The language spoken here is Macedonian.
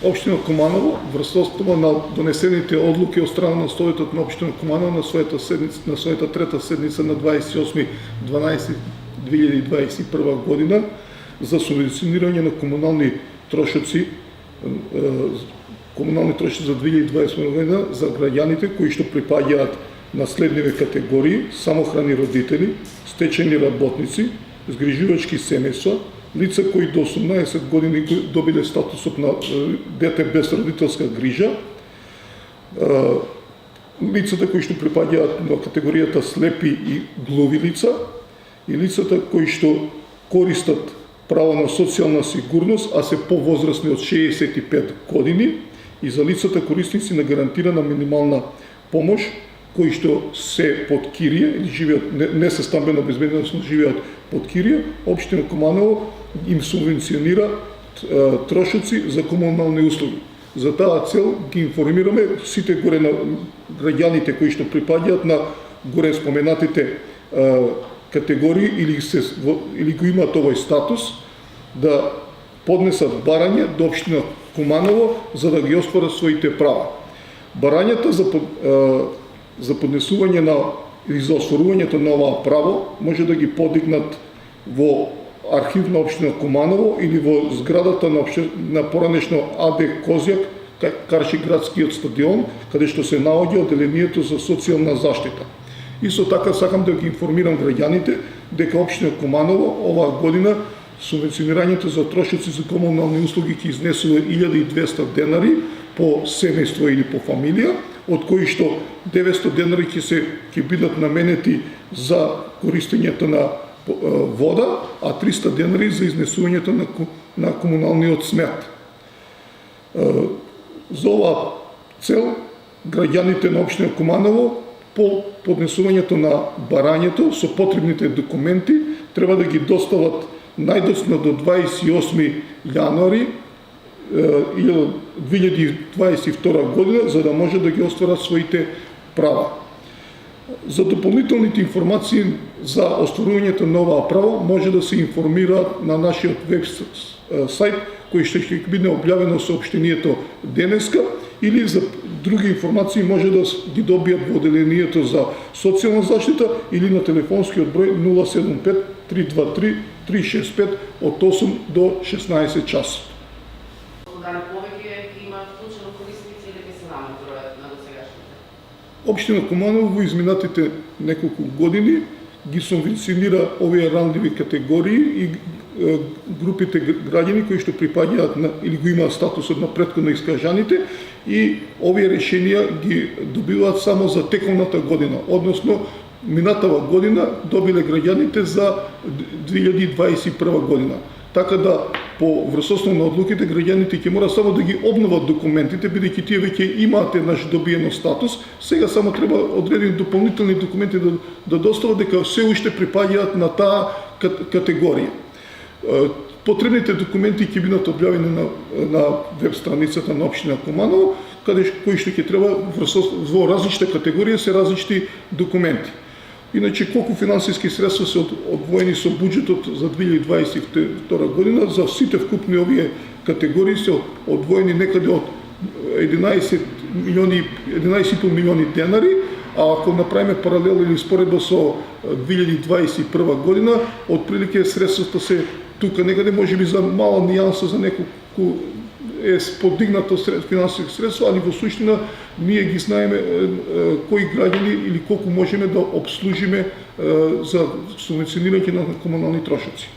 Општина Куманово врз основа на донесените одлуки од страна на Советот на општина Куманово на својата трета седница на 28.12.2021 година за субвенционирање на комунални трошоци за 2021 година за граѓаните кои што припаѓаат на следниве категории: самохрани родители, стечени работници, згрижувачки семејства, лица кои до 18 години добиле статусот на дете без родителска грижа, лицата кои што припаѓаат на категоријата слепи и глуви лица и лицата кои што користат право на социјална сигурност, а се повозрасни од 65 години, и за лицата корисници на гарантирана минимална помош, кои што се под кирија или живеат, не се стамбено безбедно, живеат под кирија, општина Куманово им субвенционира трошоци за комунални услуги. За таа цел ги информираме сите горе на граѓаните кои што припаѓаат на горе споменатите категории или го имаат овој статус, да поднесат барање до општина Куманово за да ги остварат своите права. Барањата за поднесување на или за остварувањето на оваа право може да ги подигнат во архив на општина Куманово или во зградата на поранешно АД Козјак, Карши градскиот стадион, каде што се наоѓа одделението за социјална заштита. Исто така сакам да ги информирам граѓаните дека општина Куманово оваа година субвенционирањето за трошоци за комунални услуги ќе изнесува 1200 денари по семејство или по фамилија, од кои што 900 денари ќе бидат наменети за користењето на вода, а 300 денари за изнесувањето на комуналниот смет. За оваа цел граѓаните на општина Куманово по поднесувањето на барањето со потребните документи треба да ги достават најдоцна до 28 јануари 2022 година, за да може да ги остварат своите права. За дополнителните информации за остварувањето на оваа право може да се информираат на нашиот веб сајт, кој ќе биде објавено соопштението денеска, или за други информации може да ги добијат во одделението за социјална заштита или на телефонскиот број 075 323 365 од 8 до 16 часот. Дали повеќе има вклучено корисници или ќе се намали бројот на досегашните? Општина Куманово во изминатите неколку години ги субвенционира овие ранливи категории и групите граѓани кои што припаѓаат или го имаат статусот на претходно искажаните, и овие решенија ги добиваат само за теколната година, односно минатава година добиле граѓаните за 2021 година. Така да, по врз основа на одлуките, граѓаните ќе мора само да ги обноват документите, бидејќи тие веќе имаат еднаш добиено статус, сега само треба одредени дополнителни документи да достават дека се уште припаѓаат на таа категорија. Потребните документи ќе бидат објавени на веб страницата на општина Куманово, кои што ќе треба во различни категории се различни документи. Иначе, колку финансиски средства се одвоени со буџетот за 2022 година, за сите вкупни овие категории се одвоени некаде од 11,5 милиони денари, а ако направиме паралел или споредба со 2021 година, отприлике средствата се тука некаде, може би за мала нијанса, за неколку е подигнато финансиски средства, али во суштина ние ги знаеме кои граѓани или колку можеме да обслужиме за субвенционирање на комунални трошоци.